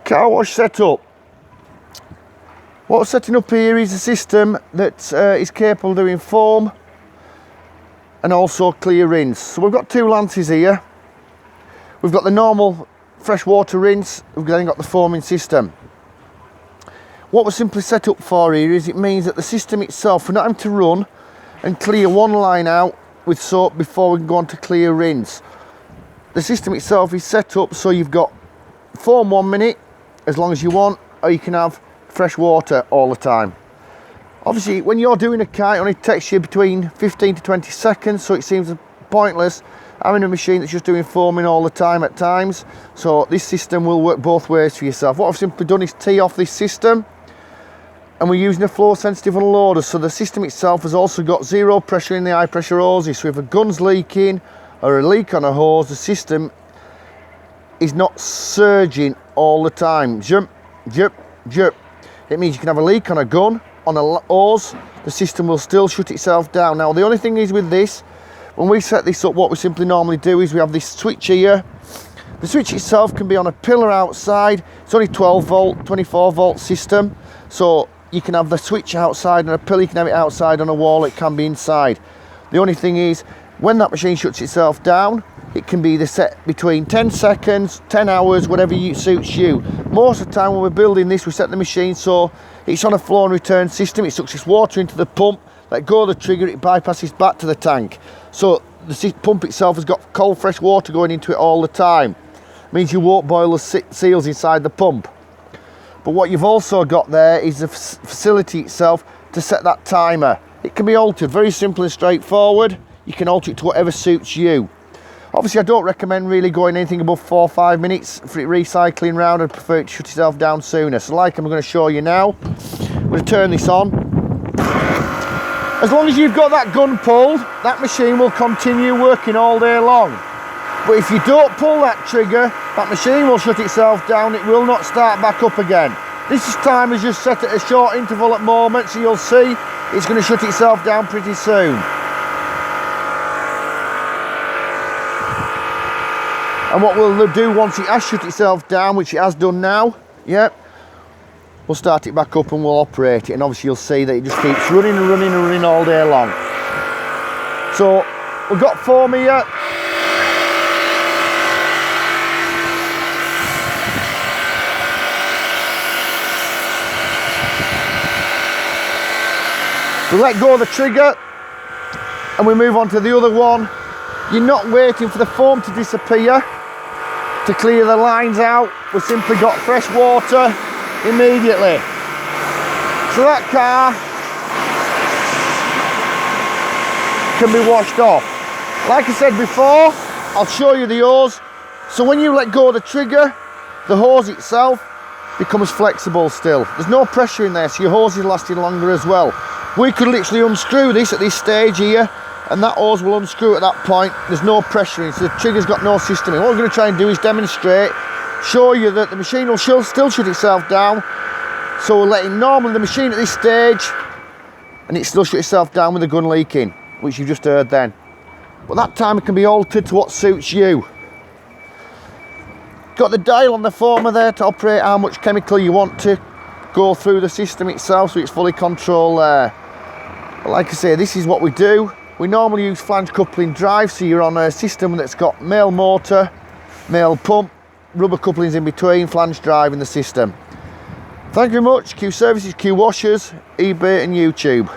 Car wash setup. What we're setting up here is a system that is capable of doing foam and also clear rinse. So we've got two lances here. We've got the normal freshwater rinse, we've then got the foaming system. What we're simply set up for here is it means that the system itself, we're not having to run and clear one line out with soap before we can go on to clear rinse. The system itself is set up so you've got foam 1 minute, as long as you want, or you can have fresh water all the time. Obviously, when you're doing a kite, it only takes you between 15 to 20 seconds, so it seems pointless having a machine that's just doing foaming all the time at times. So this system will work both ways for yourself. What I've simply done is tee off this system, and we're using a flow sensitive unloader, so the system itself has also got zero pressure in the high pressure hoses. So if a gun's leaking or a leak on a hose, the system is not surging all the time. Jump, jump, jump. It means you can have a leak on a gun, on a hose, the system will still shut itself down. Now the only thing is with this, when we set this up, what we simply normally do is we have this switch here. The switch itself can be on a pillar outside. It's only 12 volt, 24 volt system. So you can have the switch outside on a pillar, you can have it outside on a wall, it can be inside. The only thing is, when that machine shuts itself down, it can be set between 10 seconds, 10 hours, whatever suits you. Most of the time when we're building this, we set the machine so it's on a flow and return system. It sucks its water into the pump, let go of the trigger, it bypasses back to the tank. So the pump itself has got cold, fresh water going into it all the time. It means you won't boil the seals inside the pump. But what you've also got there is the facility itself to set that timer. It can be altered, very simple and straightforward. You can alter it to whatever suits you. Obviously, I don't recommend really going anything above 4 or 5 minutes for it recycling round. I'd prefer it to shut itself down sooner. So like I'm going to show you now, I'm going to turn this on. As long as you've got that gun pulled, that machine will continue working all day long. But if you don't pull that trigger, that machine will shut itself down. It will not start back up again. This time is just set at a short interval at the moment, so you'll see it's going to shut itself down pretty soon. And what we'll do once it has shut itself down, which it has done now, yeah, we'll start it back up and we'll operate it. And obviously you'll see that it just keeps running and running and running all day long. So we've got foam here. We let go of the trigger and we move on to the other one. You're not waiting for the foam to disappear to clear the lines out. We've simply got fresh water immediately. So that car can be washed off. Like I said before, I'll show you the hose. So when you let go of the trigger, the hose itself becomes flexible still. There's no pressure in there, so your hose is lasting longer as well. We could literally unscrew this at this stage here, and that hose will unscrew at that point. There's no pressure in, so the trigger's got no system in. What we're going to try and do is demonstrate, show you that the machine will still shut itself down. So we're letting normally the machine at this stage, and it still shut itself down with the gun leaking, which you just heard then. But that timer can be altered to what suits you. Got the dial on the foamer there to operate how much chemical you want to go through the system itself, so it's fully controlled there. But like I say, this is what we do. We normally use flange coupling drive, so you're on a system that's got male motor, male pump, rubber couplings in between, flange drive in the system. Thank you very much. Q Services, Q Washers, eBay and YouTube.